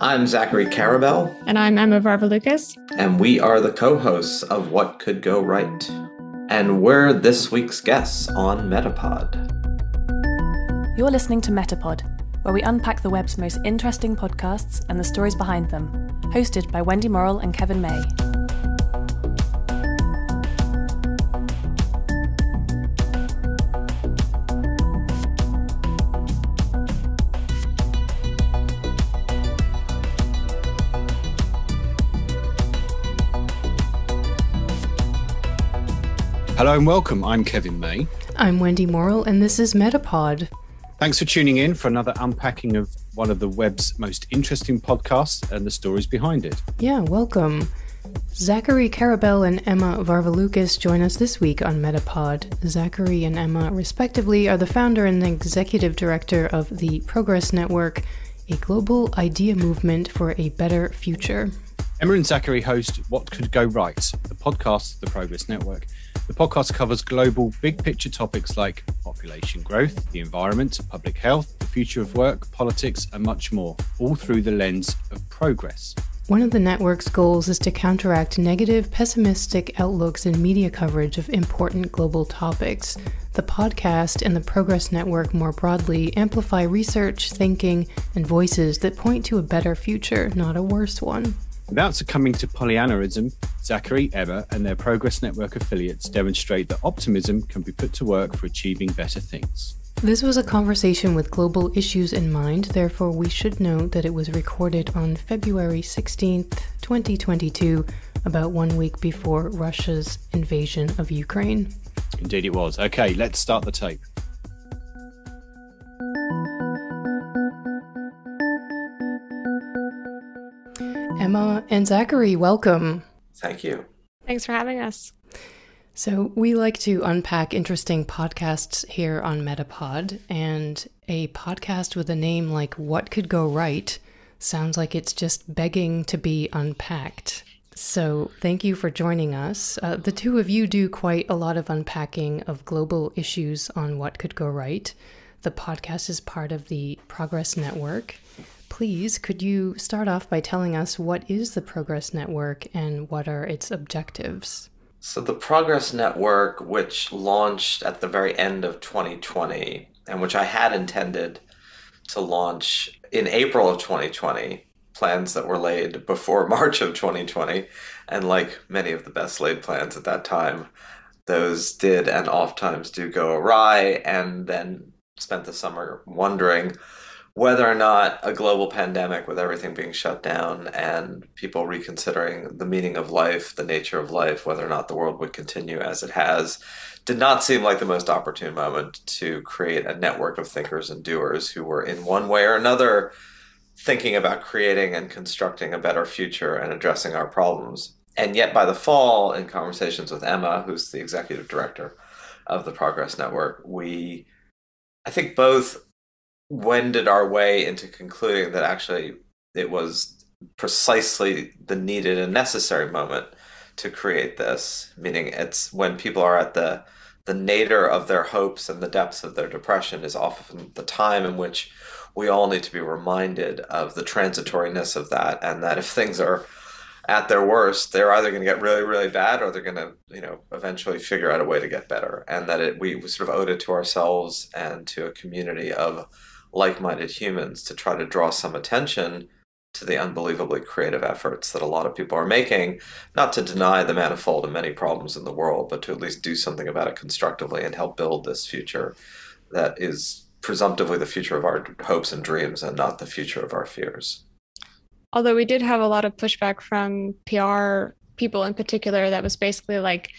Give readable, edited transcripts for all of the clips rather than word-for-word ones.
I'm Zachary Karabell, And I'm Emma Varvaloucas. and we are the co-hosts of What Could Go Right. And we're this week's guests on MetaPod. You're listening to MetaPod, where we unpack the web's most interesting podcasts and the stories behind them, hosted by Wendy Morrill and Kevin May. Hello and welcome. I'm Kevin May. I'm Wendy Morrill, and this is MetaPod. Thanks for tuning in for another unpacking of one of the web's most interesting podcasts and the stories behind it. Yeah, welcome. Zachary Karabell and Emma Varvaloucas join us this week on MetaPod. Zachary and Emma, respectively, are the founder and executive director of the Progress Network, a global idea movement for a better future. Emma and Zachary host What Could Go Right, the podcast of the Progress Network. The podcast covers global big picture topics like population growth, the environment, public health, the future of work, politics, and much more, all through the lens of progress. One of the network's goals is to counteract negative, pessimistic outlooks in media coverage of important global topics. The podcast and the Progress Network more broadly amplify research, thinking, and voices that point to a better future, not a worse one. Without succumbing to Pollyanna-ism, Zachary, Emma, and their Progress Network affiliates demonstrate that optimism can be put to work for achieving better things. This was a conversation with global issues in mind, therefore we should note that it was recorded on February 16th, 2022, about 1 week before Russia's invasion of Ukraine. Indeed it was. Okay, let's start the tape. Emma and Zachary, welcome. Thank you. Thanks for having us. So we like to unpack interesting podcasts here on MetaPod, and a podcast with a name like What Could Go Right sounds like it's just begging to be unpacked. So thank you for joining us. The two of you do quite a lot of unpacking of global issues on What Could Go Right. The podcast is part of the Progress Network. Please, could you start off by telling us what is the Progress Network and what are its objectives? So the Progress Network, which launched at the very end of 2020, and which I had intended to launch in April of 2020, plans that were laid before March of 2020, and like many of the best laid plans at that time, those did and oftentimes do go awry, and then spent the summer wondering whether or not a global pandemic with everything being shut down and people reconsidering the meaning of life, the nature of life, whether or not the world would continue as it has, did not seem like the most opportune moment to create a network of thinkers and doers who were in one way or another thinking about creating and constructing a better future and addressing our problems. And yet by the fall, in conversations with Emma, who's the executive director of the Progress Network, we, I think, both wended our way into concluding that actually it was precisely the needed and necessary moment to create this, meaning it's when people are at the nadir of their hopes and the depths of their depression is often the time in which we all need to be reminded of the transitoriness of that, and that if things are at their worst, they're either going to get really, really bad or they're going to, eventually figure out a way to get better. And that we sort of owed it to ourselves and to a community of like-minded humans to try to draw some attention to the unbelievably creative efforts that a lot of people are making, not to deny the manifold and many problems in the world, but to at least do something about it constructively and help build this future that is presumptively the future of our hopes and dreams and not the future of our fears. Although we did have a lot of pushback from PR people in particular that was basically like,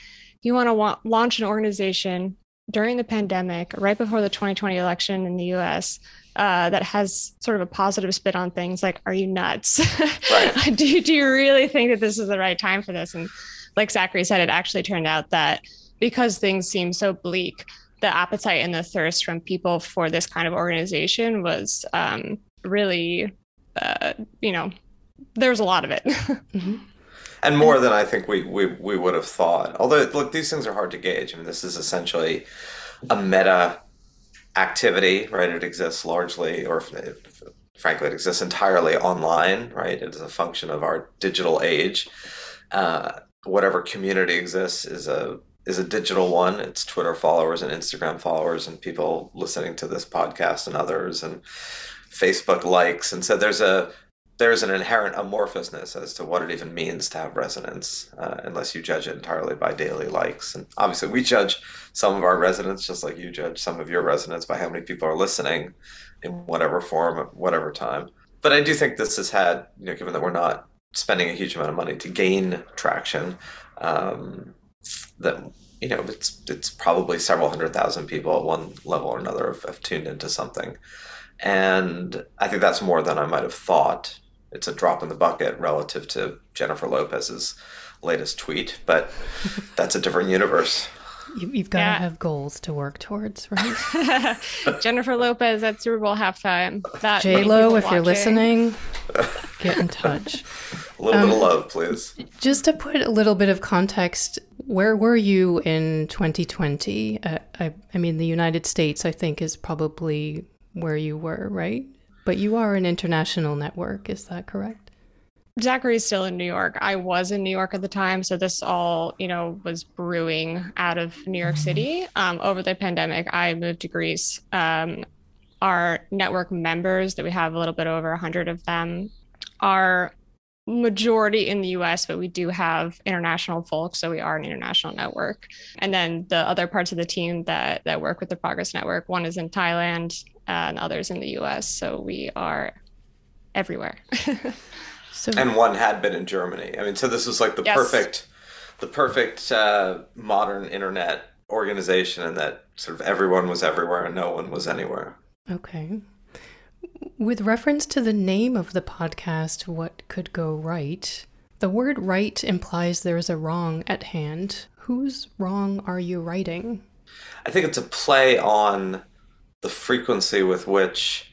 you want to launch an organization during the pandemic, right before the 2020 election in the US, that has sort of a positive spin on things. Like, are you nuts? Right. do you really think that this is the right time for this? And like Zachary said, it actually turned out that because things seem so bleak, the appetite and the thirst from people for this kind of organization was really, there's a lot of it. Mm-hmm. And more than I think we would have thought. Although, look, these things are hard to gauge. I mean, this is essentially a meta activity, right? It exists largely, or frankly, it exists entirely online, right? It is a function of our digital age. Whatever community exists is a digital one. It's Twitter followers and Instagram followers and people listening to this podcast and others and Facebook likes. And so there's an inherent amorphousness as to what it even means to have resonance, unless you judge it entirely by daily likes. And obviously, we judge some of our resonance just like you judge some of your resonance by how many people are listening in whatever form, at whatever time. But I do think this has had, given that we're not spending a huge amount of money to gain traction, that it's probably several 100,000 people at one level or another have tuned into something, and I think that's more than I might have thought. It's a drop in the bucket relative to Jennifer Lopez's latest tweet, but that's a different universe. You've got to have goals to work towards, right? Jennifer Lopez at Super Bowl halftime. J-Lo, if you're listening, get in touch. A little bit of love, please. Just to put a little bit of context, where were you in 2020? I mean, the United States, I think, is probably where you were, right? But you are an international network, is that correct? Zachary's still in New York. I was in New York at the time, so this all, was brewing out of New York City. Over the pandemic, I moved to Greece. Our network members, that we have a little bit over 100 of them, are majority in the US, but we do have international folks, so we are an international network. And then the other parts of the team that work with the Progress Network, one is in Thailand and others in the US, so we are everywhere. And one had been in Germany. I mean, so this was like the perfect modern internet organization, and that sort of everyone was everywhere and no one was anywhere. Okay. With reference to the name of the podcast, What Could Go Right, the word right implies there is a wrong at hand. Whose wrong are you righting? I think it's a play on the frequency with which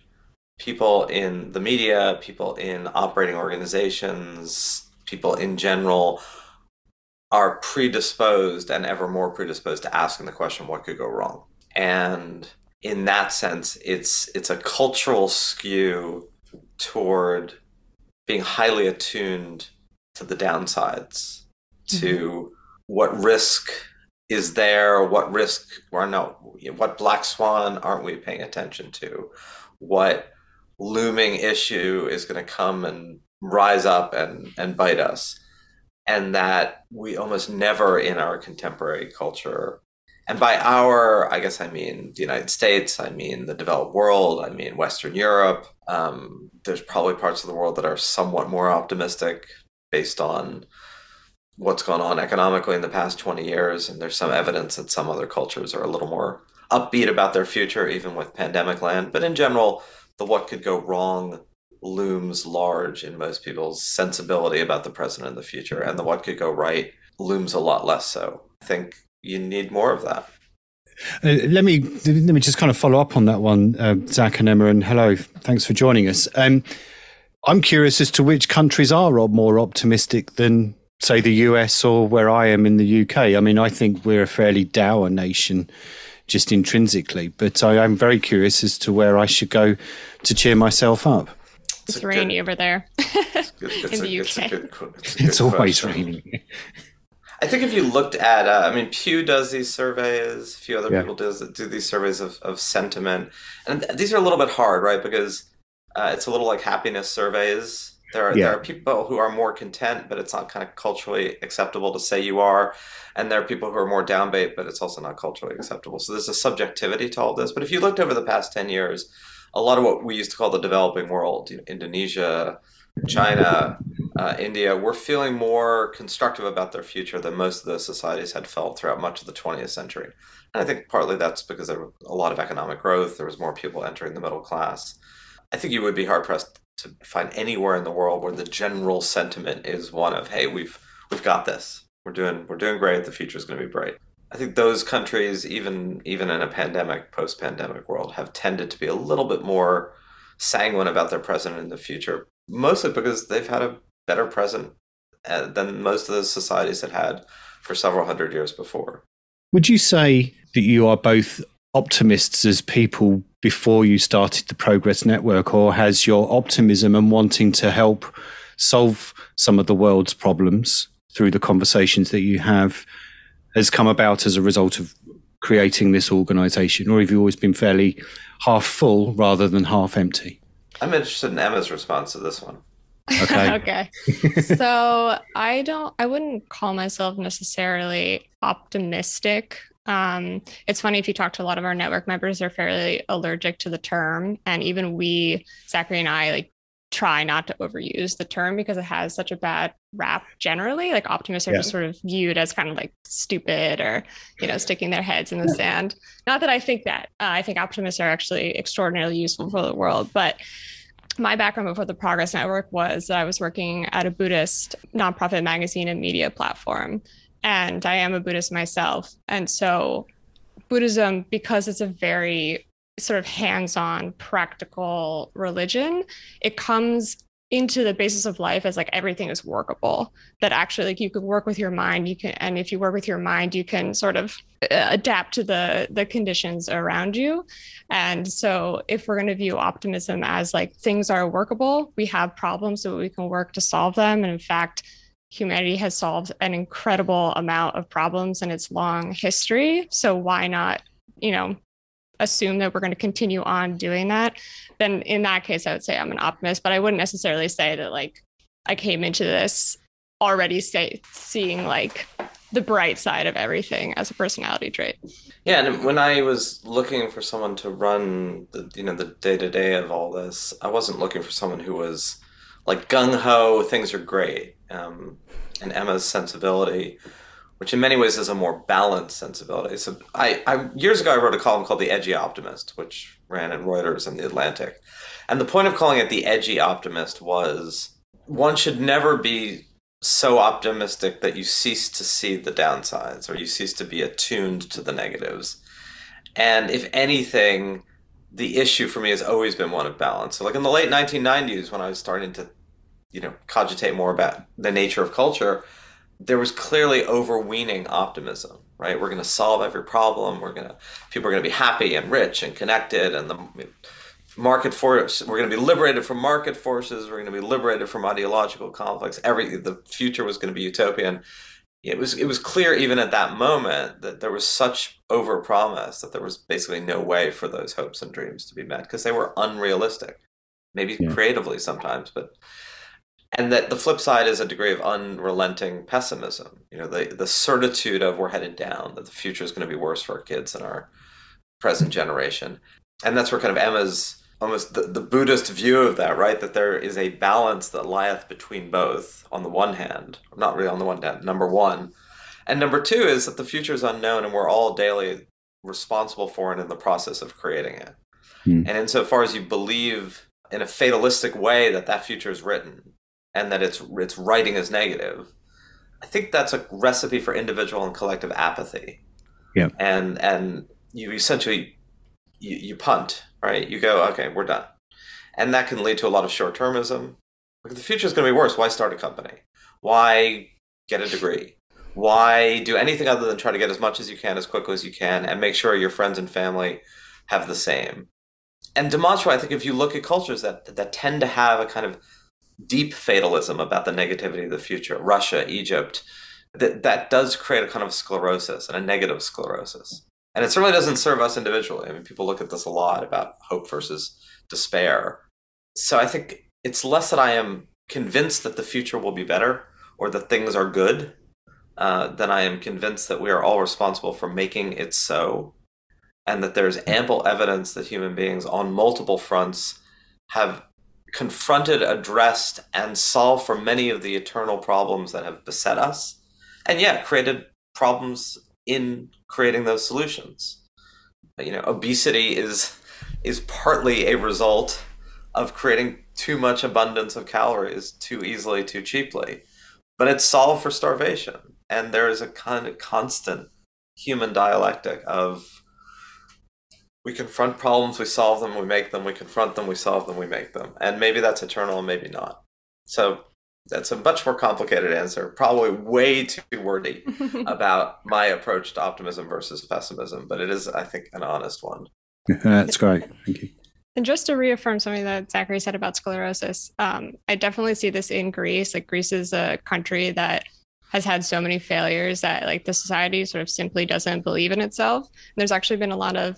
people in the media, people in operating organizations, people in general are predisposed and ever more predisposed to asking the question, what could go wrong? And in that sense, it's a cultural skew toward being highly attuned to the downsides, to what risk is there, what black swan aren't we paying attention to, what looming issue is going to come and rise up and bite us. And that we almost never in our contemporary culture, and by our, I guess I mean the United States, I mean the developed world, I mean Western Europe, there's probably parts of the world that are somewhat more optimistic based on what's gone on economically in the past 20 years. And there's some evidence that some other cultures are a little more upbeat about their future, even with pandemic land. But in general, the what could go wrong looms large in most people's sensibility about the present and the future, and the what could go right looms a lot less so. I think you need more of that. Let me just kind of follow up on that one, Zach and Emma, and hello, thanks for joining us. I'm curious as to which countries are more optimistic than, say, the US or where I am in the UK. I mean, I think we're a fairly dour nation just intrinsically, but I am very curious as to where I should go to cheer myself up. It's rainy over there in the UK. It's always raining. I think if you looked at, Pew does these surveys, a few other people do these surveys of sentiment. And these are a little bit hard, right? Because it's a little like happiness surveys. There are people who are more content, but it's not kind of culturally acceptable to say you are. And there are people who are more downbeat, but it's also not culturally acceptable. So there's a subjectivity to all this. But if you looked over the past 10 years, a lot of what we used to call the developing world, Indonesia, China, India, were feeling more constructive about their future than most of those societies had felt throughout much of the 20th century. And I think partly that's because there was a lot of economic growth. There was more people entering the middle class. I think you would be hard-pressed to find anywhere in the world where the general sentiment is one of, hey, we've got this. We're doing great. The future is going to be bright. I think those countries, even in a pandemic, post-pandemic world, have tended to be a little bit more sanguine about their present and the future, mostly because they've had a better present than most of those societies had for several hundred years before. Would you say that you are both optimists as people before you started the Progress Network, or has your optimism and wanting to help solve some of the world's problems through the conversations that you have has come about as a result of creating this organization, or have you always been fairly half full rather than half empty? I'm interested in Emma's response to this one. Okay. Okay. So I wouldn't call myself necessarily optimistic. It's funny, if you talk to a lot of our network members, they're fairly allergic to the term. And even we, Zachary and I, like, try not to overuse the term because it has such a bad rap generally. Like, optimists are just sort of viewed as kind of like stupid, or, sticking their heads in the sand. Not that I think that. I think optimists are actually extraordinarily useful for the world. But my background before the Progress Network was that I was working at a Buddhist nonprofit magazine and media platform. And I am a Buddhist myself. And so Buddhism, because it's a very sort of hands-on, practical religion, it comes into the basis of life as like everything is workable, that actually, like, you could work with your mind, and if you work with your mind, you can sort of adapt to the conditions around you. And so if we're going to view optimism as like things are workable, we have problems, so we can work to solve them. And in fact, humanity has solved an incredible amount of problems in its long history. So why not, assume that we're going to continue on doing that? Then in that case, I would say I'm an optimist, but I wouldn't necessarily say that, like, I came into this already seeing like the bright side of everything as a personality trait. Yeah, and when I was looking for someone to run the day-to-day of all this, I wasn't looking for someone who was like gung-ho, things are great. And Emma's sensibility, which in many ways is a more balanced sensibility. So I years ago, I wrote a column called The Edgy Optimist, which ran in Reuters and The Atlantic. And the point of calling it The Edgy Optimist was one should never be so optimistic that you cease to see the downsides, or you cease to be attuned to the negatives. And if anything, the issue for me has always been one of balance. So like in the late 1990s, when I was starting to cogitate more about the nature of culture, there was clearly overweening optimism, right? We're going to solve every problem. People are going to be happy and rich and connected, and the market force, we're going to be liberated from market forces. We're going to be liberated from ideological conflicts. The future was going to be utopian. It was clear even at that moment that there was such overpromise that there was basically no way for those hopes and dreams to be met because they were unrealistic, maybe creatively sometimes, and that the flip side is a degree of unrelenting pessimism. The certitude of we're headed down, that the future is going to be worse for our kids and our present generation. And that's where kind of Emma's almost the Buddhist view of that, right? That there is a balance that lieth between both. On the one hand, not really on the one hand, number one. And number two is that the future is unknown and we're all daily responsible for and in the process of creating it. And insofar as you believe in a fatalistic way that future is written, and that its writing is negative, I think that's a recipe for individual and collective apathy. Yeah. And you essentially you punt, right? You go, okay, we're done. And that can lead to a lot of short-termism. Like, the future is going to be worse. Why start a company? Why get a degree? Why do anything other than try to get as much as you can, as quickly as you can, and make sure your friends and family have the same? And demonstrably, I think if you look at cultures that tend to have a kind of deep fatalism about the negativity of the future, Russia, Egypt, that does create a kind of sclerosis and a negative sclerosis. And it certainly doesn't serve us individually. I mean, people look at this a lot about hope versus despair. So I think it's less that I am convinced that the future will be better or that things are good than I am convinced that we are all responsible for making it so, and that there's ample evidence that human beings on multiple fronts have confronted, addressed, and solved for many of the eternal problems that have beset us, and created problems in creating those solutions. Obesity is partly a result of creating too much abundance of calories too easily, too cheaply, but it's solved for starvation. And there is a kind of constant human dialectic of we confront problems, we solve them, we make them, we confront them, we solve them, we make them. And maybe that's eternal, and maybe not. So That's a much more complicated answer, probably way too wordy about my approach to optimism versus pessimism, but it is, I think, an honest one. That's great. Thank you. And just to reaffirm something that Zachary said about sclerosis, I definitely see this in Greece. Like Greece is a country that has had so many failures that like the society sort of simply doesn't believe in itself. And there's actually been a lot of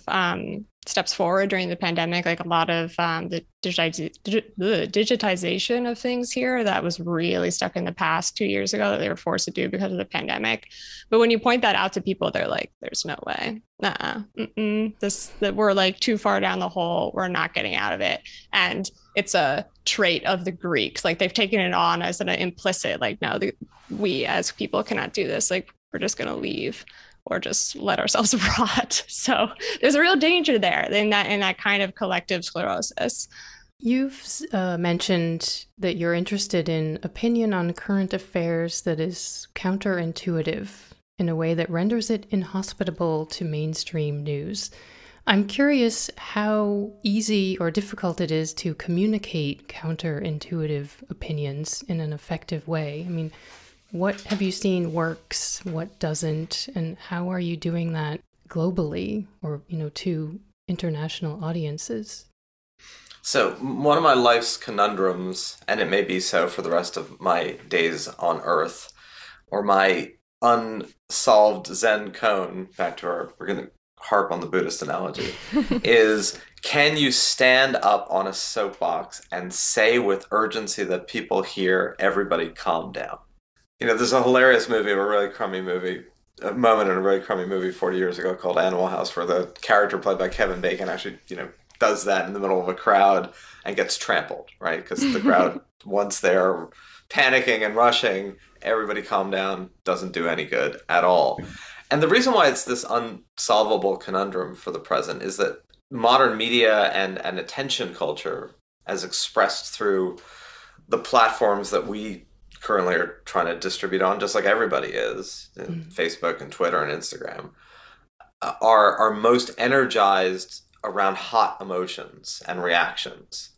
steps forward during the pandemic, like a lot of the digitization of things here that was really stuck in the past 2 years ago that they were forced to do because of the pandemic. But when you point that out to people, they're like, there's no way. That we're like too far down the hole. We're not getting out of it. And it's a trait of the Greeks. Like they've taken it on as an implicit, like, no, we as people cannot do this. Like we're just going to leave or just let ourselves rot. So there's a real danger there in that kind of collective sclerosis. You've mentioned that you're interested in opinion on current affairs that is counterintuitive in a way that renders it inhospitable to mainstream news. I'm curious how easy or difficult it is to communicate counterintuitive opinions in an effective way. I mean, what have you seen works, what doesn't, and how are you doing that globally or, to international audiences? So one of my life's conundrums, and it may be so for the rest of my days on Earth, or my unsolved Zen koan, we're going to harp on the Buddhist analogy, is can you stand up on a soapbox and say with urgency that people hear, everybody calm down? There's a hilarious movie, a moment in a really crummy movie 40 years ago called Animal House, where the character played by Kevin Bacon actually, does that in the middle of a crowd and gets trampled, right? Because the crowd, once they're panicking and rushing, everybody calm down, doesn't do any good at all. And the reason why it's this unsolvable conundrum for the present is that modern media and attention culture, as expressed through the platforms that we currently are trying to distribute on, just like everybody is, Facebook and Twitter and Instagram, are most energized around hot emotions and reactions.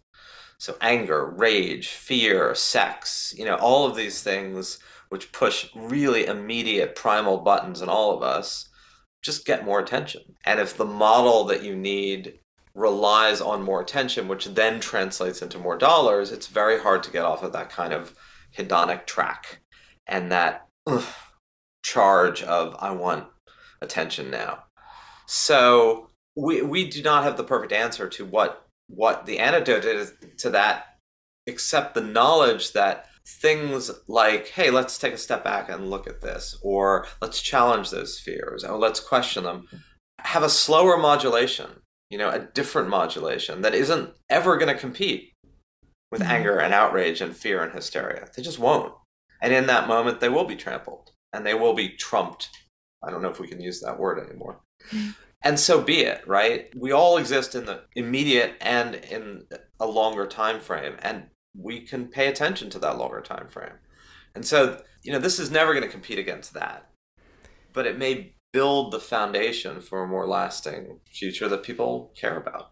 So anger, rage, fear, sex, all of these things which push really immediate primal buttons in all of us, just get more attention. And if the model that you need relies on more attention, which then translates into more dollars, it's very hard to get off of that kind of hedonic track and that charge of, I want attention now. So we do not have the perfect answer to what the antidote is to that, except the knowledge that things like, hey, let's take a step back and look at this, or let's challenge those fears, or let's question them, have a slower modulation, a different modulation that isn't ever going to compete with anger and outrage and fear and hysteria. They just won't. And in that moment, they will be trampled and they will be trumped. I don't know if we can use that word anymore. And so be it, right? We all exist in the immediate and in a longer time frame, and we can pay attention to that longer time frame. And so, this is never going to compete against that, but it may build the foundation for a more lasting future that people care about.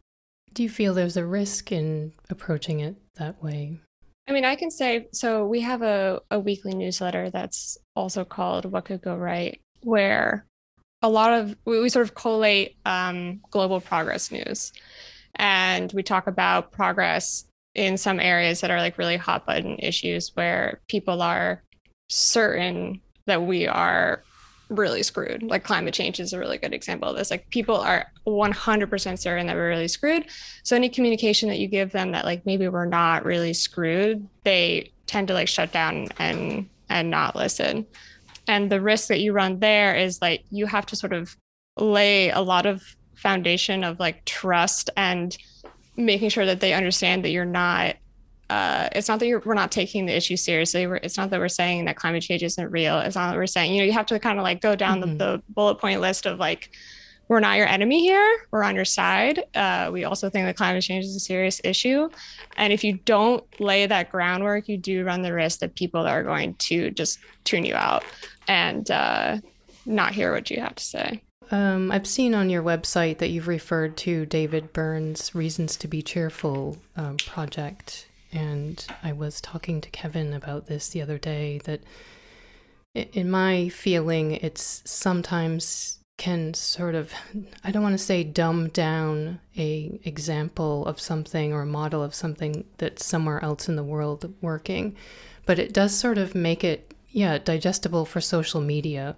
Do you feel there's a risk in approaching it that way? I mean, I can say, so we have a weekly newsletter that's also called What Could Go Right, where we sort of collate global progress news. And we talk about progress in some areas that are like really hot button issues where people are certain that we are really screwed. Like climate change is a really good example of this. Like people are 100% certain that we're really screwed. So any communication that you give them that like maybe we're not really screwed, they tend to like shut down and not listen. And the risk that you run there is like you have to sort of lay a lot of foundation of like trust and making sure that they understand that you're not it's not that we're not taking the issue seriously. It's not that we're saying that climate change isn't real. It's not that we're saying, you have to kind of like go down the bullet point list of like, we're not your enemy here. We're on your side. We also think that climate change is a serious issue. And if you don't lay that groundwork, you do run the risk that people are going to just tune you out and not hear what you have to say. I've seen on your website that you've referred to David Byrne's Reasons to Be Cheerful project. And I was talking to Kevin about this the other day, that in my feeling, it's sometimes can sort of, I don't want to say dumb down a example of something or a model of something that's somewhere else in the world working, but it does sort of make it, digestible for social media.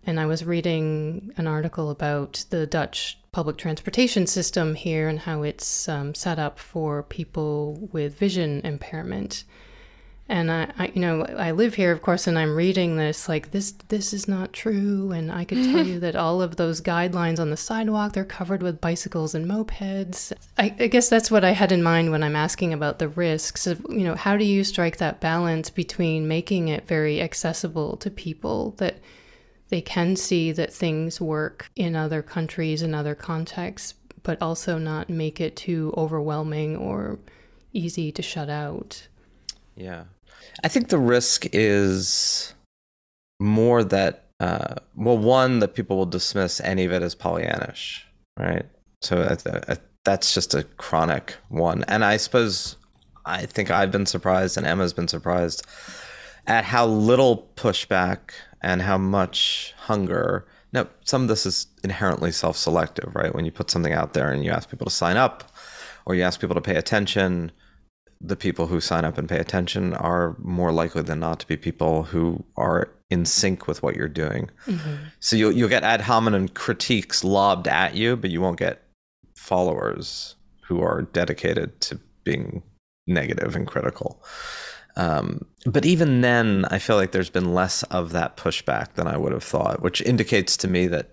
And I was reading an article about the Dutch public transportation system here and how it's set up for people with vision impairment. And I live here, of course, and I'm reading this like this is not true. And I could tell you that all of those guidelines on the sidewalk, they're covered with bicycles and mopeds. I guess that's what I had in mind when I'm asking about the risks of, how do you strike that balance between making it very accessible to people that they can see that things work in other countries and other contexts, but also not make it too overwhelming or easy to shut out? Yeah. I think the risk is more that, one, that people will dismiss any of it as Pollyannish, right? So that's just a chronic one. And I think I've been surprised, and Emma's been surprised at how little pushback and how much hunger. Now, some of this is inherently self-selective, right? When you put something out there and you ask people to sign up, or you ask people to pay attention, the people who sign up and pay attention are more likely than not to be people who are in sync with what you're doing. Mm-hmm. So you'll get ad hominem critiques lobbed at you, but you won't get followers who are dedicated to being negative and critical. But even then, I feel like there's been less of that pushback than I would have thought, which indicates to me that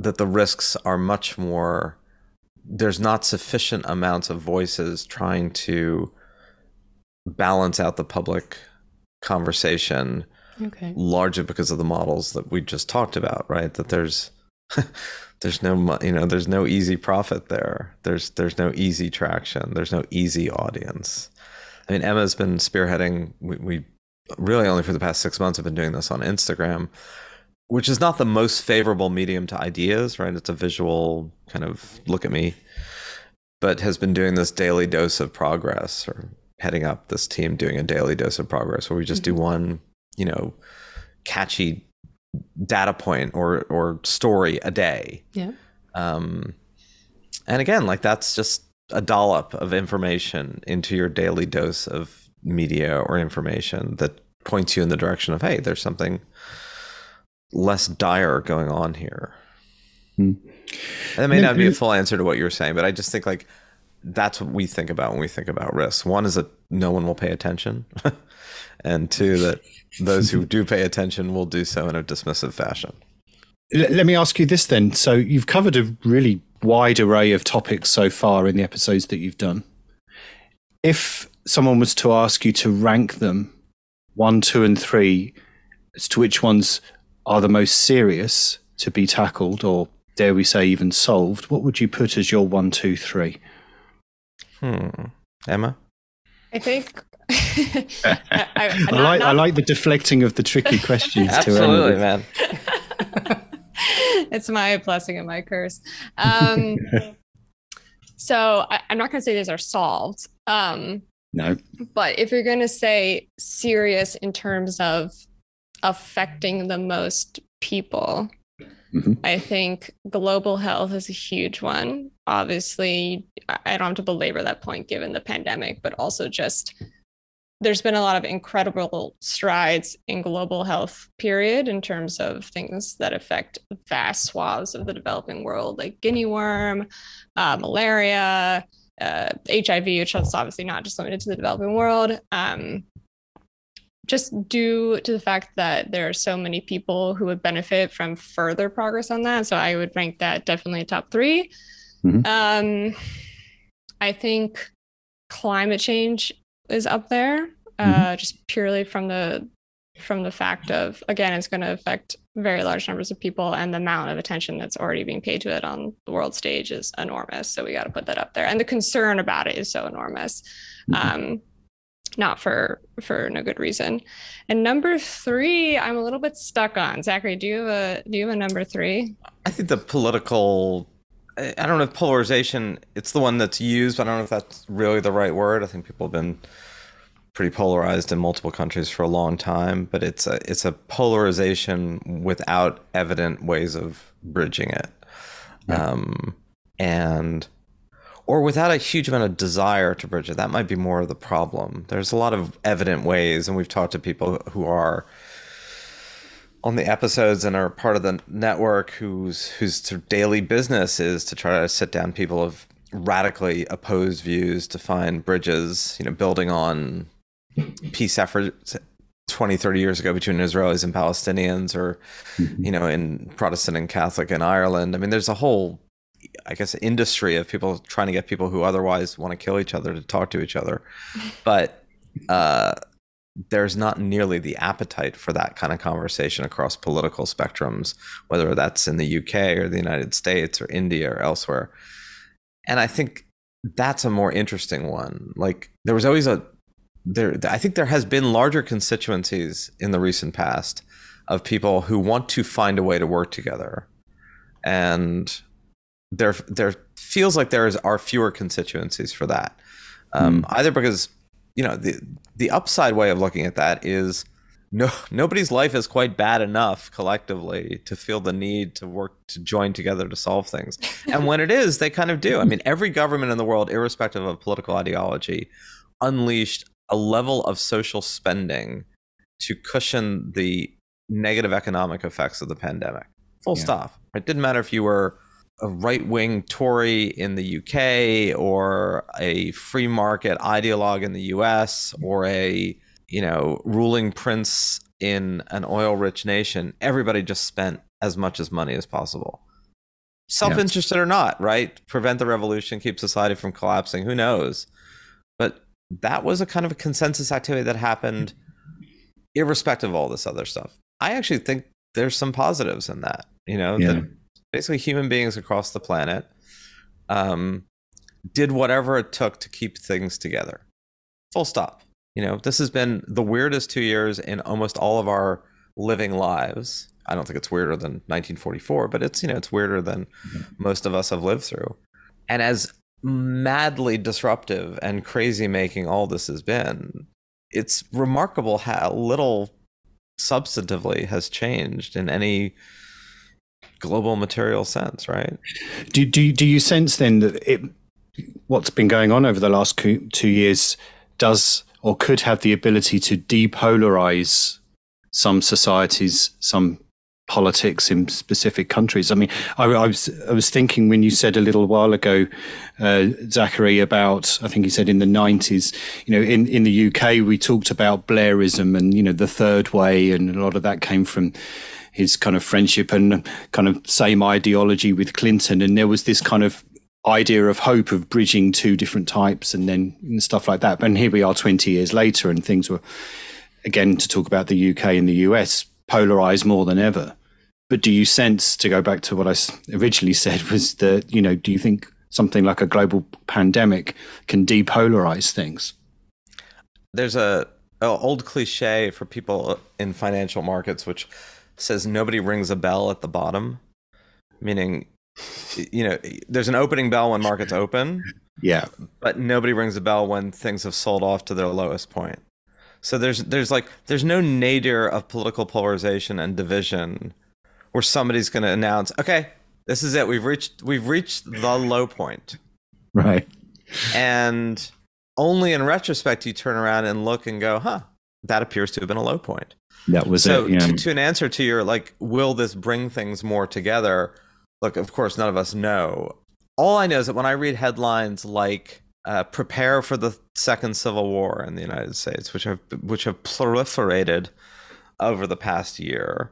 the risks are much more. There's not sufficient amounts of voices trying to balance out the public conversation, largely because of the models that we just talked about, right? That there's no easy profit there. There's no easy traction. There's no easy audience. I mean, Emma's been spearheading. We really only for the past 6 months have been doing this on Instagram, which is not the most favorable medium to ideas, right? It's a visual kind of look at me, but has been doing this daily dose of progress, or heading up this team doing a daily dose of progress, where we just do one, catchy data point or story a day. Yeah. And again, like that's just a dollop of information into your daily dose of media or information that points you in the direction of, hey, there's something less dire going on here. And that may not be a full answer to what you're saying, but I just think like that's what we think about when we think about risks. One is that no one will pay attention. And two, that those who do pay attention will do so in a dismissive fashion. Let me ask you this then. So you've covered a really wide array of topics so far in the episodes that you've done. If someone was to ask you to rank them 1, 2, and 3 as to which ones are the most serious to be tackled, or dare we say even solved, what would you put as your 1, 2, 3? Emma? I think I like the deflecting of the tricky questions. Absolutely, man. It's my blessing and my curse. So I'm not going to say these are solved. No. But if you're going to say serious in terms of affecting the most people, I think global health is a huge one. Obviously, I don't have to belabor that point given the pandemic, but also just there's been a lot of incredible strides in global health, period, in terms of things that affect vast swaths of the developing world, like guinea worm, malaria, HIV, which is obviously not just limited to the developing world. Just due to the fact that there are so many people who would benefit from further progress on that. So I would rank that definitely top 3. I think climate change is up there, just purely from the fact of, again, it's going to affect very large numbers of people, and the amount of attention that's already being paid to it on the world stage is enormous. So we got to put that up there. And the concern about it is so enormous. Not for no good reason. And number 3, I'm a little bit stuck on. Zachary, do you have a number 3? I think the political I don't know if polarization, it's the one that's used, but I don't know if that's really the right word. I think people have been pretty polarized in multiple countries for a long time, but it's a polarization without evident ways of bridging it. Yeah. And or without a huge amount of desire to bridge it. That might be more of the problem. There's a lot of evident ways, and we've talked to people who are on the episodes and are part of the network whose sort of daily business is to try to sit down people of radically opposed views to find bridges, building on peace efforts 20, 30 years ago between Israelis and Palestinians, or, in Protestant and Catholic in Ireland. I mean, there's a whole, I guess, industry of people trying to get people who otherwise want to kill each other to talk to each other. But there's not nearly the appetite for that kind of conversation across political spectrums, whether that's in the UK or the United States or India or elsewhere. And I think that's a more interesting one. Like, there was always I think there has been larger constituencies in the recent past of people who want to find a way to work together. And there feels like are fewer constituencies for that. Either because, the upside way of looking at that is nobody's life is quite bad enough collectively to feel the need to work to join together to solve things. And when it is, they kind of do. I mean, every government in the world, irrespective of political ideology, unleashed a level of social spending to cushion the negative economic effects of the pandemic. Full stop. It didn't matter if you were a right-wing Tory in the UK or a free market ideologue in the US or a, ruling prince in an oil-rich nation. Everybody just spent as much as money as possible. Self-interested or not, right? Prevent the revolution, keep society from collapsing. Who knows? But that was a kind of a consensus activity that happened irrespective of all this other stuff. I actually think there's some positives in that, that basically human beings across the planet did whatever it took to keep things together. Full stop. This has been the weirdest 2 years in almost all of our living lives. I don't think it's weirder than 1944, but it's weirder than most of us have lived through. And as madly disruptive and crazy making all this has been, it's remarkable how little substantively has changed in any global material sense, right? Do you sense then that what's been going on over the last 2 years does or could have the ability to depolarize some societies, some politics in specific countries? I mean, I was thinking when you said a little while ago, Zachary, about, I think you said in the 90s, in the UK, we talked about Blairism and, the third way, and a lot of that came from his kind of friendship and kind of same ideology with Clinton. And there was this kind of idea of hope of bridging two different types and then stuff like that. And here we are 20 years later, and things were, again, to talk about the UK and the US, polarized more than ever. But do you sense, to go back to what I originally said, was that, do you think something like a global pandemic can depolarize things? There's a old cliche for people in financial markets, which says nobody rings a bell at the bottom, meaning, there's an opening bell when markets open, but nobody rings a bell when things have sold off to their lowest point. So there's no nadir of political polarization and division where somebody's going to announce, okay, this is it. We've reached the low point. Right. And only in retrospect, you turn around and look and go, that appears to have been a low point. That was so it. Yeah. To an answer to your, will this bring things more together? Look, of course, none of us know. All I know is that when I read headlines like prepare for the second civil war in the United States, which have proliferated over the past year.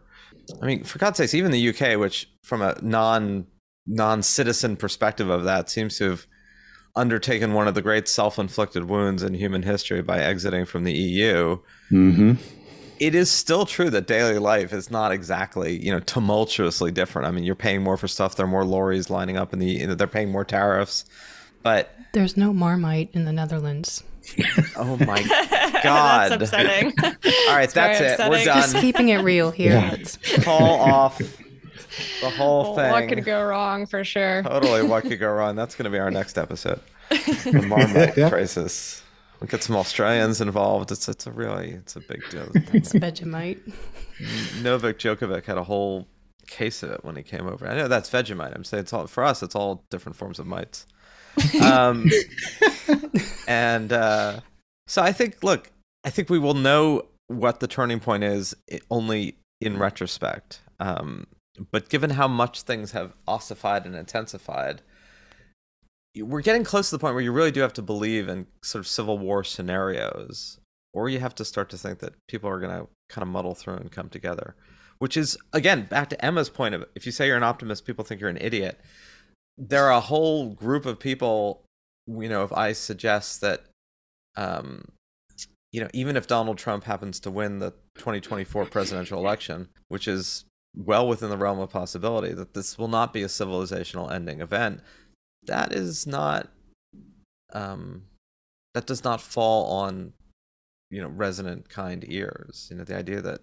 I mean, for God's sakes, even the UK, which from a non-citizen perspective of that seems to have undertaken one of the great self-inflicted wounds in human history by exiting from the EU. Mm-hmm. It is still true that daily life is not exactly, tumultuously different. I mean, you're paying more for stuff. There are more lorries lining up they're paying more tariffs, but there's no Marmite in the Netherlands. Oh my God. That's upsetting. All right, that's it. We're done. Just keeping it real here. Yeah. Call off. The whole thing. What could go wrong for sure? Totally, what could go wrong? That's going to be our next episode. The Marmite crisis. We get some Australians involved. It's a big deal. It's Vegemite. Novak Djokovic had a whole case of it when he came over. I know that's Vegemite. I'm saying for us, it's all different forms of mites. So I think we will know what the turning point is only in retrospect. But given how much things have ossified and intensified, we're getting close to the point where you really do have to believe in sort of civil war scenarios, or you have to start to think that people are going to kind of muddle through and come together, which is, again, back to Emma's point of, if you say you're an optimist, people think you're an idiot. There are a whole group of people, if I suggest that, even if Donald Trump happens to win the 2024 presidential election, which is well within the realm of possibility, that this will not be a civilizational ending event, that is not, that does not fall on, resonant, kind ears. The idea that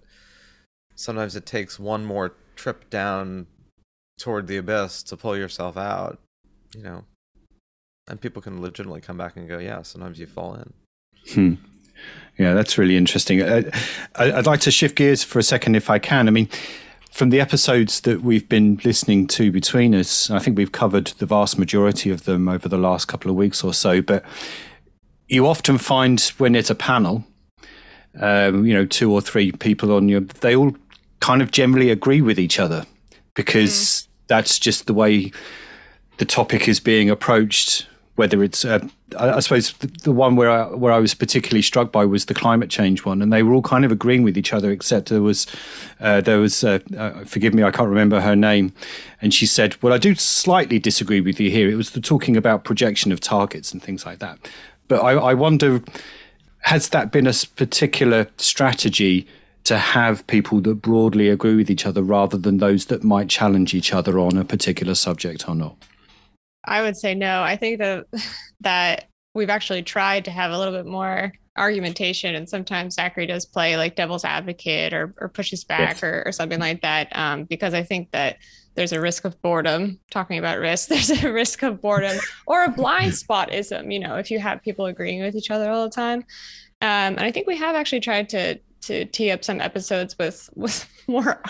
sometimes it takes one more trip down toward the abyss to pull yourself out, and people can legitimately come back and go, yeah, sometimes you fall in. Yeah, that's really interesting. I'd like to shift gears for a second if I can. I mean, from the episodes that we've been listening to between us, I think we've covered the vast majority of them over the last couple of weeks or so, but you often find when it's a panel, 2 or 3 people they all kind of generally agree with each other, because that's just the way the topic is being approached. Whether it's, I suppose the one where I was particularly struck by was the climate change one, and they were all kind of agreeing with each other, except there was, forgive me, I can't remember her name, and she said, "Well, I do slightly disagree with you here." It was the talking about projection of targets and things like that. But I wonder, has that been a particular strategy to have people that broadly agree with each other rather than those that might challenge each other on a particular subject or not? I would say no. I think that we've actually tried to have a little bit more argumentation, and sometimes Zachary does play like devil's advocate or pushes back or something like that, because I think that there's a risk of boredom. Talking about risk, there's a risk of boredom or a blind spot-ism, if you have people agreeing with each other all the time. And I think we have actually tried to tee up some episodes with more,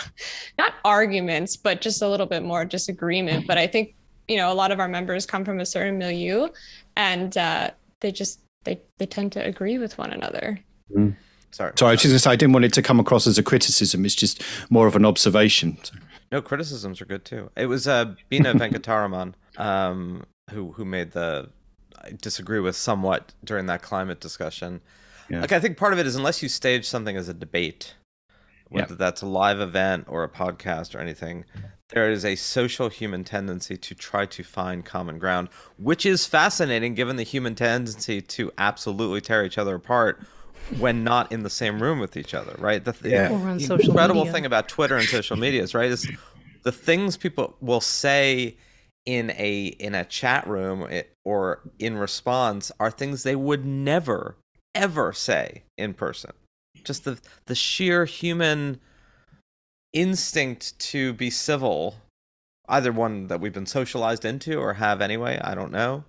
not arguments, but just a little bit more disagreement. But I think, a lot of our members come from a certain milieu, and they tend to agree with one another. Sorry, I was just going to say, I didn't want it to come across as a criticism. It's just more of an observation. No, criticisms are good too. It was Bina Venkataraman who made I disagree with somewhat during that climate discussion. Yeah. I think part of it is, unless you stage something as a debate, whether that's a live event or a podcast or anything, there is a social human tendency to try to find common ground, which is fascinating given the human tendency to absolutely tear each other apart when not in the same room with each other, right? The incredible thing about Twitter and social media is, right, is the things people will say in a chat room or in response are things they would never, ever say in person. Just the sheer human instinct to be civil, either one that we've been socialized into or have anyway, I don't know,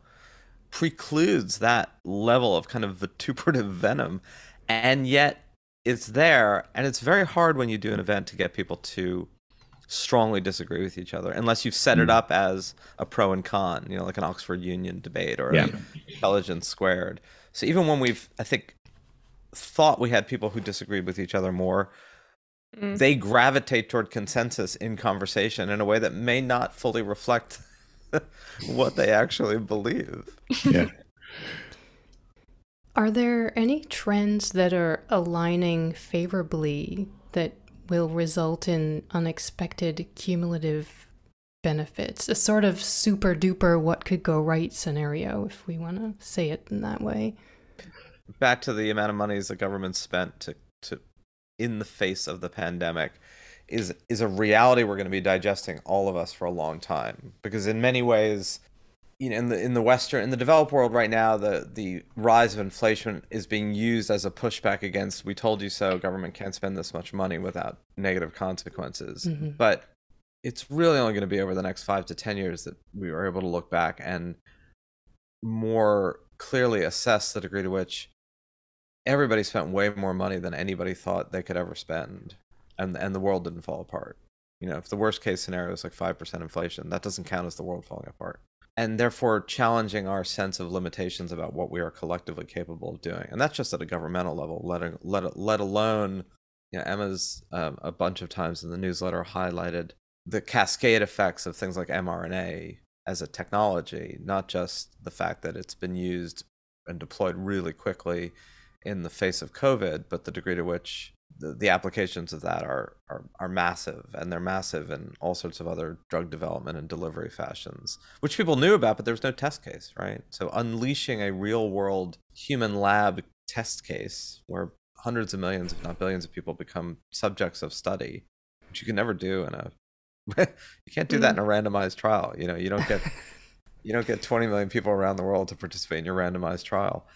precludes that level of kind of vituperative venom. And yet it's there, and it's very hard when you do an event to get people to strongly disagree with each other, unless you've set it up as a pro and con, like an Oxford Union debate or Intelligence Squared. So even when we've, I think, thought we had people who disagreed with each other more, they gravitate toward consensus in conversation in a way that may not fully reflect what they actually believe. Yeah. Are there any trends that are aligning favorably that will result in unexpected cumulative benefits? A sort of super duper what could go right scenario, if we want to say it in that way. Back to the amount of money the government spent to in the face of the pandemic is a reality we're going to be digesting, all of us, for a long time. Because in many ways, in the developed world right now, the rise of inflation is being used as a pushback against "we told you so." Government can't spend this much money without negative consequences. Mm-hmm. But it's really only going to be over the next 5 to 10 years that we are able to look back and more clearly assess the degree to which everybody spent way more money than anybody thought they could ever spend, and the world didn't fall apart. If the worst case scenario is like 5% inflation, that doesn't count as the world falling apart. And therefore challenging our sense of limitations about what we are collectively capable of doing. And that's just at a governmental level, let alone, Emma's a bunch of times in the newsletter highlighted the cascade effects of things like mRNA as a technology, not just the fact that it's been used and deployed really quickly in the face of COVID, but the degree to which the applications of that are massive, and they're massive in all sorts of other drug development and delivery fashions, which people knew about, but there was no test case, right? So unleashing a real world human lab test case where hundreds of millions, if not billions of people become subjects of study, which you can never do in a, you can't do that in a randomized trial. You don't get 20 million people around the world to participate in your randomized trial.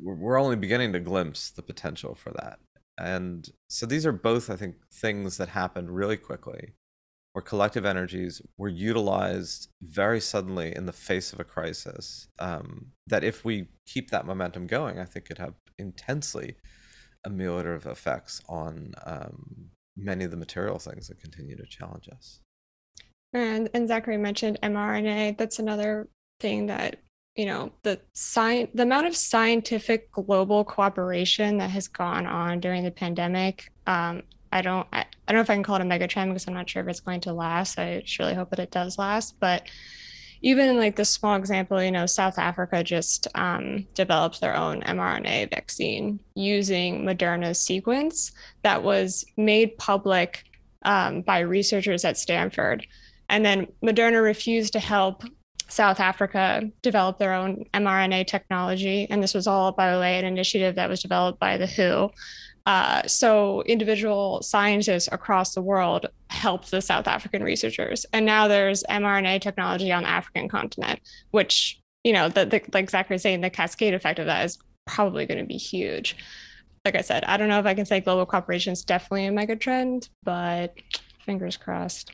We're only beginning to glimpse the potential for that. And so these are both, I think, things that happened really quickly, where collective energies were utilized very suddenly in the face of a crisis, that if we keep that momentum going, I think could have intensely ameliorative effects on many of the material things that continue to challenge us. And Zachary mentioned mRNA. That's another thing that, the amount of scientific global cooperation that has gone on during the pandemic. I don't know if I can call it a megatrend because I'm not sure if it's going to last. I surely hope that it does last. But even in like this small example, South Africa just developed their own mRNA vaccine using Moderna's sequence that was made public by researchers at Stanford. And then Moderna refused to help South Africa develop their own mRNA technology. And this was all, by the way, an initiative that was developed by the WHO. So individual scientists across the world helped the South African researchers. And now there's mRNA technology on the African continent, which, like Zachary was saying, the cascade effect of that is probably going to be huge. Like I said, I don't know if I can say global cooperation is definitely a mega trend, but fingers crossed.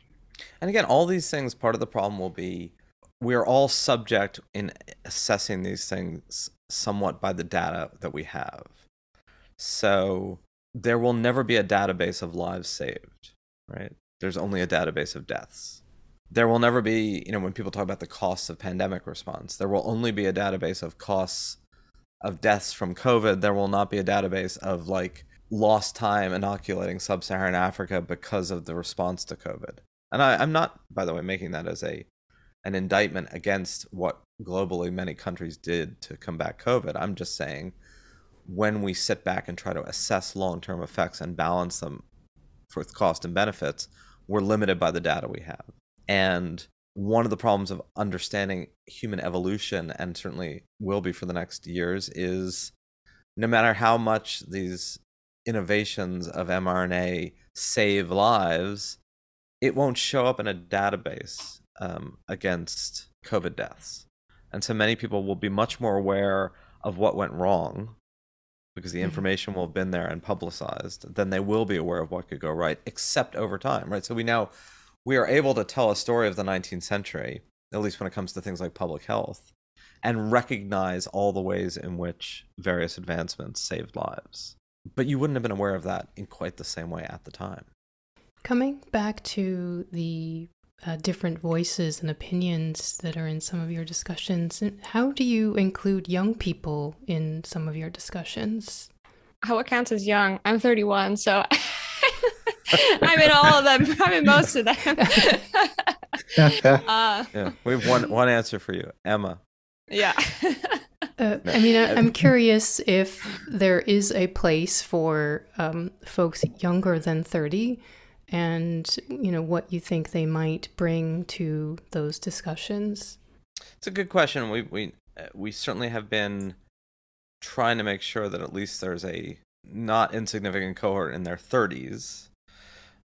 And again, all these things, part of the problem will be we are all subject in assessing these things somewhat by the data that we have. So there will never be a database of lives saved, right? There's only a database of deaths. There will never be, when people talk about the costs of pandemic response, there will only be a database of costs of deaths from COVID. There will not be a database of like lost time inoculating sub-Saharan Africa because of the response to COVID. And I'm not, by the way, making that as an indictment against what globally many countries did to combat COVID. I'm just saying when we sit back and try to assess long-term effects and balance them with cost and benefits, we're limited by the data we have. And one of the problems of understanding human evolution, and certainly will be for the next years, is no matter how much these innovations of mRNA save lives, it won't show up in a database against COVID deaths. And so many people will be much more aware of what went wrong because the information will have been there and publicized than they will be aware of what could go right, except over time, right? So we are able to tell a story of the 19th century, at least when it comes to things like public health, and recognize all the ways in which various advancements saved lives. But you wouldn't have been aware of that in quite the same way at the time. Coming back to the different voices and opinions that are in some of your discussions, how do you include young people in some of your discussions? What counts as young? I'm 31, so I'm in all of them. I'm in most of them. Yeah, we have one answer for you, Emma. Yeah. I'm curious if there is a place for folks younger than 30 and, what you think they might bring to those discussions. It's a good question. We certainly have been trying to make sure that at least there's a not insignificant cohort in their 30s.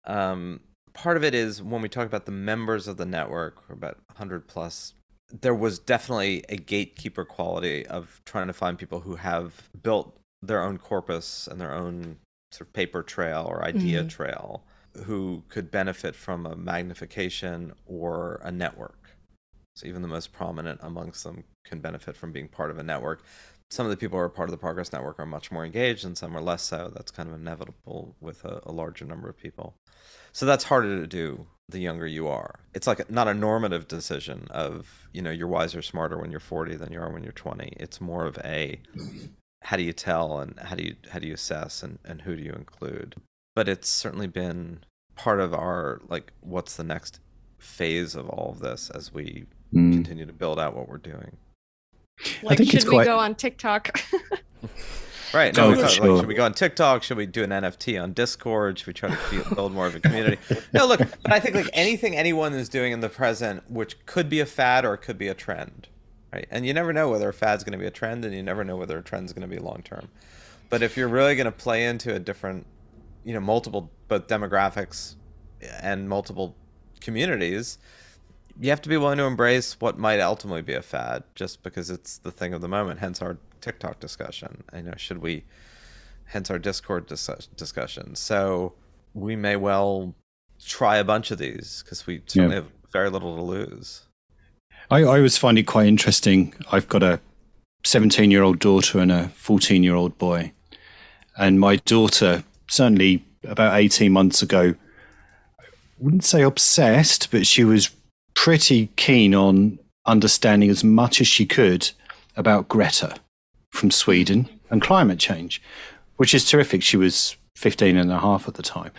Part of it is when we talk about the members of the network, or about 100 plus, there was definitely a gatekeeper quality of trying to find people who have built their own corpus and their own sort of paper trail or idea trail, who could benefit from a magnification or a network. So even the most prominent amongst them can benefit from being part of a network. Some of the people who are part of the Progress Network are much more engaged and some are less so. That's kind of inevitable with a larger number of people. So that's harder to do the younger you are. It's like not a normative decision of, you're wiser, smarter when you're 40 than you are when you're 20. It's more of a, how do you tell and how do you assess and who do you include? But it's certainly been part of our, like, what's the next phase of all of this as we continue to build out what we're doing. Like, should we go on TikTok? Right. No, sure. Like, should we go on TikTok? Should we do an NFT on Discord? Should we try to build more of a community? No, look, but I think like anything anyone is doing in the present, which could be a fad or it could be a trend, right? And you never know whether a fad's going to be a trend, and you never know whether a trend's going to be long term. But if you're really going to play into a different, multiple both demographics and multiple communities, you have to be willing to embrace what might ultimately be a fad, just because it's the thing of the moment. Hence our TikTok discussion. Hence our Discord discussion. So we may well try a bunch of these because we certainly have very little to lose. I always find it quite interesting. I've got a 17-year-old daughter and a 14-year-old boy. And my daughter, certainly about 18 months ago, I wouldn't say obsessed, but she was pretty keen on understanding as much as she could about Greta from Sweden and climate change, which is terrific. She was 15 and a half at the time.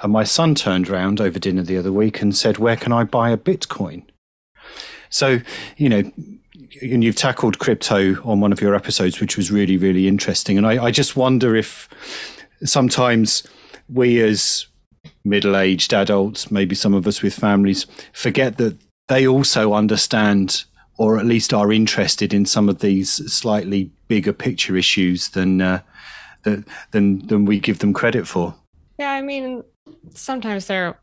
And my son turned around over dinner the other week and said, "Where can I buy a Bitcoin?" So, and you've tackled crypto on one of your episodes, which was really, really interesting. And I just wonder if sometimes we as middle-aged adults, maybe some of us with families, forget that they also understand, or at least are interested in, some of these slightly bigger picture issues than we give them credit for. Yeah, I mean, sometimes they're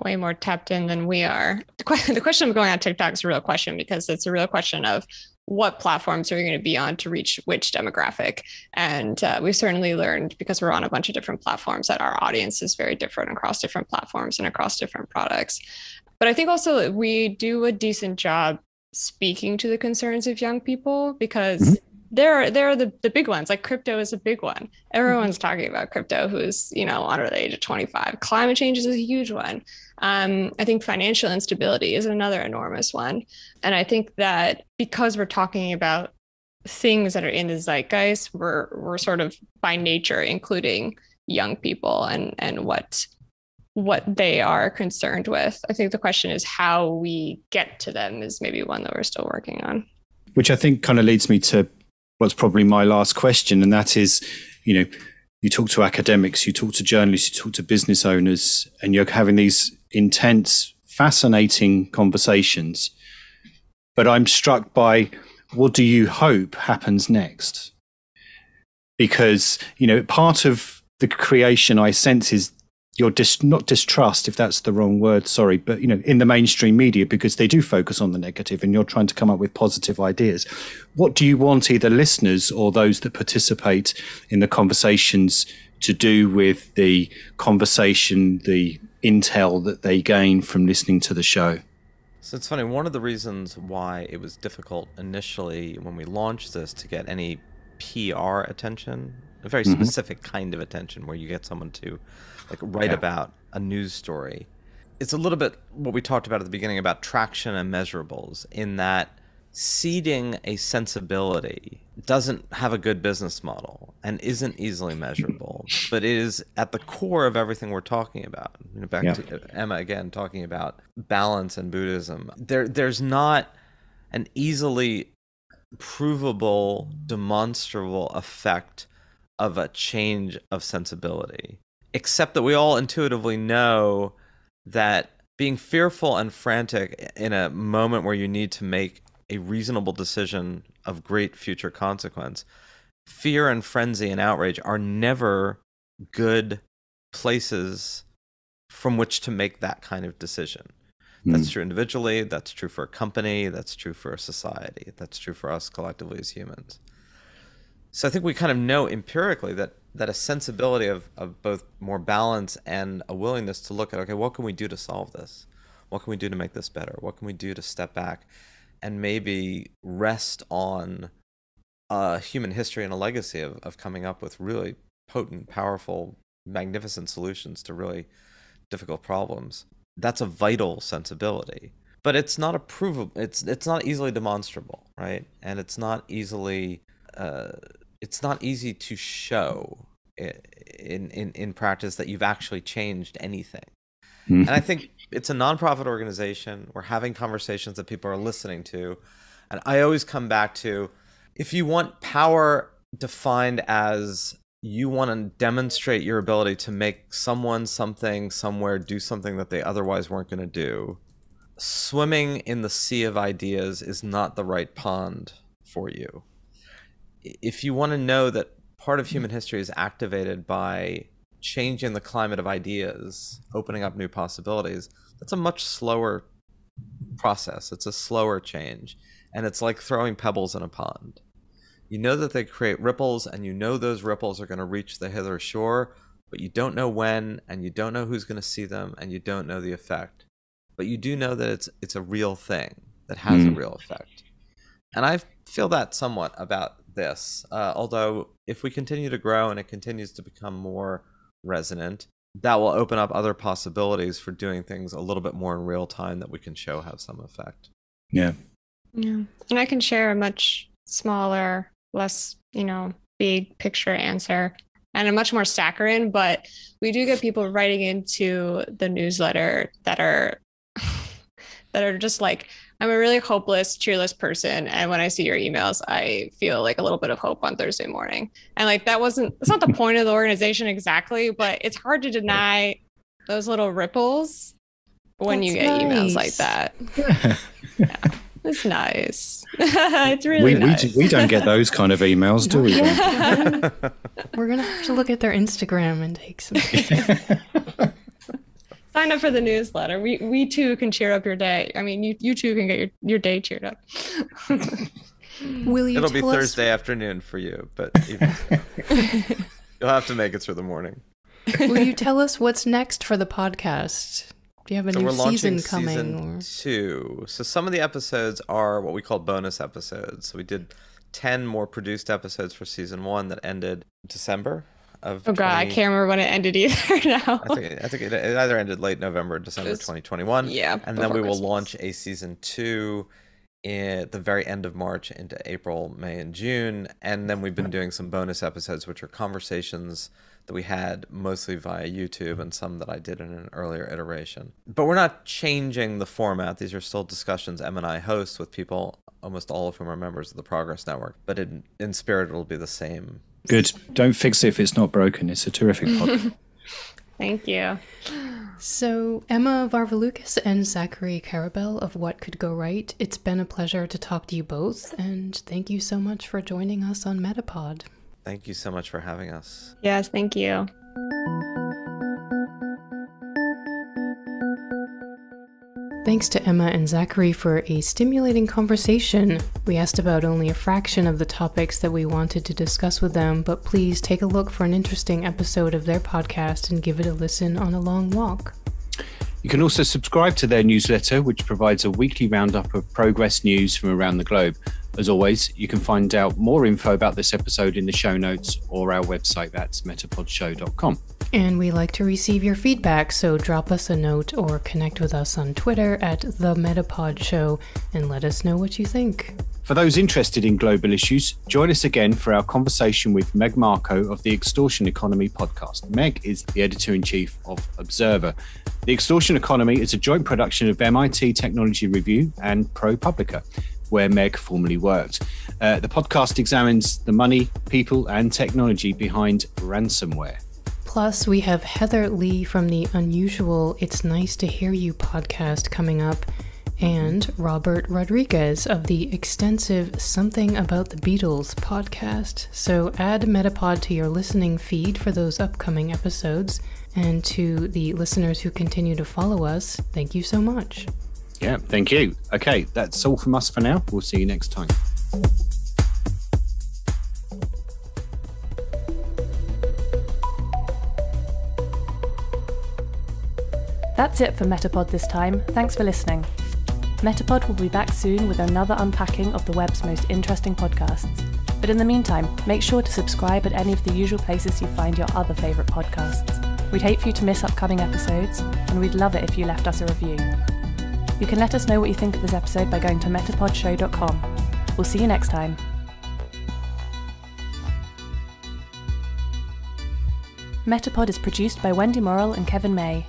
way more tapped in than we are. The question of going on TikTok is a real question, because it's a real question of what platforms are you going to be on to reach which demographic. And we've certainly learned, because we're on a bunch of different platforms, that our audience is very different across different platforms and across different products. But I think also we do a decent job speaking to the concerns of young people, because they're the big ones. Like, crypto is a big one. Everyone's talking about crypto who's, under the age of 25. Climate change is a huge one. I think financial instability is another enormous one. And I think that because we're talking about things that are in the zeitgeist, we're sort of by nature including young people and what they are concerned with. I think the question is how we get to them is maybe one that we're still working on. Which I think kind of leads me to what's probably my last question, and that is, you talk to academics, you talk to journalists, you talk to business owners, and you're having these intense, fascinating conversations. But I'm struck by, what do you hope happens next? Because, part of the creation I sense is your not distrust, if that's the wrong word, sorry, but, in the mainstream media, because they do focus on the negative and you're trying to come up with positive ideas. What do you want either listeners or those that participate in the conversations to do with the conversation, the intel that they gain from listening to the show? So it's funny, one of the reasons why it was difficult initially when we launched this to get any PR attention, a very specific kind of attention where you get someone to write about a news story. It's a little bit what we talked about at the beginning about traction and measurables, in that seeding a sensibility doesn't have a good business model and isn't easily measurable, but it is at the core of everything we're talking about. Back to Emma again, talking about balance and Buddhism. There's not an easily provable, demonstrable effect of a change of sensibility, except that we all intuitively know that being fearful and frantic in a moment where you need to make a reasonable decision of great future consequence, fear and frenzy and outrage are never good places from which to make that kind of decision. That's true individually, that's true for a company, that's true for a society, that's true for us collectively as humans. So I think we kind of know empirically that that a sensibility of both more balance and a willingness to look at, okay, what can we do to solve this? What can we do to make this better? What can we do to step back and maybe rest on a human history and a legacy of coming up with really potent, powerful, magnificent solutions to really difficult problems? That's a vital sensibility. But it's not approvable. It's not easily demonstrable, right? And it's not easy to show in practice that you've actually changed anything. And I think it's a nonprofit organization. We're having conversations that people are listening to. And I always come back to, if you want power defined as you want to demonstrate your ability to make someone, something, somewhere do something that they otherwise weren't going to do, swimming in the sea of ideas is not the right pond for you. If you want to know that part of human history is activated by changing the climate of ideas, opening up new possibilities, that's a much slower process. It's a slower change. And it's like throwing pebbles in a pond. You know that they create ripples, and you know those ripples are going to reach the hither shore, but you don't know when, and you don't know who's going to see them, and you don't know the effect. But you do know that it's a real thing that has a real effect. And I feel that somewhat about this, although if we continue to grow and it continues to become more resonant, that will open up other possibilities for doing things a little bit more in real time that we can show have some effect. Yeah. And I can share a much smaller, less, big picture answer and a much more saccharine, but we do get people writing into the newsletter that are just like, I'm a really hopeless, cheerless person. And when I see your emails, I feel like a little bit of hope on Thursday morning. And like, that's not the point of the organization exactly, but it's hard to deny those little ripples when you get emails like that. Yeah, it's nice. It's really nice. We don't get those kind of emails, do we? We're going to have to look at their Instagram and take some. Sign up for the newsletter. We too can cheer up your day. I mean, you too can get your day cheered up. It'll be Thursday afternoon for you, but you'll have to make it through the morning. Will you tell us what's next for the podcast? Do you have a new season coming? Season 2. So some of the episodes are what we call bonus episodes. So we did 10 more produced episodes for season 1 that ended December. Oh God, I can't remember when it ended either now. I think it either ended late November or December 2021. Yeah. And then we will launch a season 2 at the very end of March into April, May, and June. And then we've been doing some bonus episodes, which are conversations that we had mostly via YouTube and some that I did in an earlier iteration. But we're not changing the format. These are still discussions Em and I host with people, almost all of whom are members of the Progress Network. But in spirit, it'll be the same. Good. Don't fix it if it's not broken. It's a terrific podcast. Thank you. So, Emma Varvaloucas and Zachary Karabell of What Could Go Right, it's been a pleasure to talk to you both, and thank you so much for joining us on MetaPod. Thank you so much for having us. Yes, thank you. Thanks to Emma and Zachary for a stimulating conversation. We asked about only a fraction of the topics that we wanted to discuss with them, but please take a look for an interesting episode of their podcast and give it a listen on a long walk. You can also subscribe to their newsletter, which provides a weekly roundup of progress news from around the globe. As always, you can find out more info about this episode in the show notes or our website, that's metapodshow.com. And we like to receive your feedback, so drop us a note or connect with us on Twitter at The MetaPod Show and let us know what you think. For those interested in global issues, join us again for our conversation with Meg Marco of the Extortion Economy podcast. Meg is the editor-in-chief of Observer. The Extortion Economy is a joint production of MIT Technology Review and ProPublica, where Meg formerly worked. The podcast examines the money, people, and technology behind ransomware. Plus, we have Heather Lee from the unusual It's Nice to Hear You podcast coming up, and Robert Rodriguez of the extensive Something About the Beatles podcast. So add MetaPod to your listening feed for those upcoming episodes, and to the listeners who continue to follow us, thank you so much. Yeah, thank you. Okay, that's all from us for now. We'll see you next time. That's it for MetaPod this time. Thanks for listening. MetaPod will be back soon with another unpacking of the web's most interesting podcasts. But in the meantime, make sure to subscribe at any of the usual places you find your other favourite podcasts. We'd hate for you to miss upcoming episodes, and we'd love it if you left us a review. You can let us know what you think of this episode by going to metapodshow.com. We'll see you next time. MetaPod is produced by Wendy Morrill and Kevin May.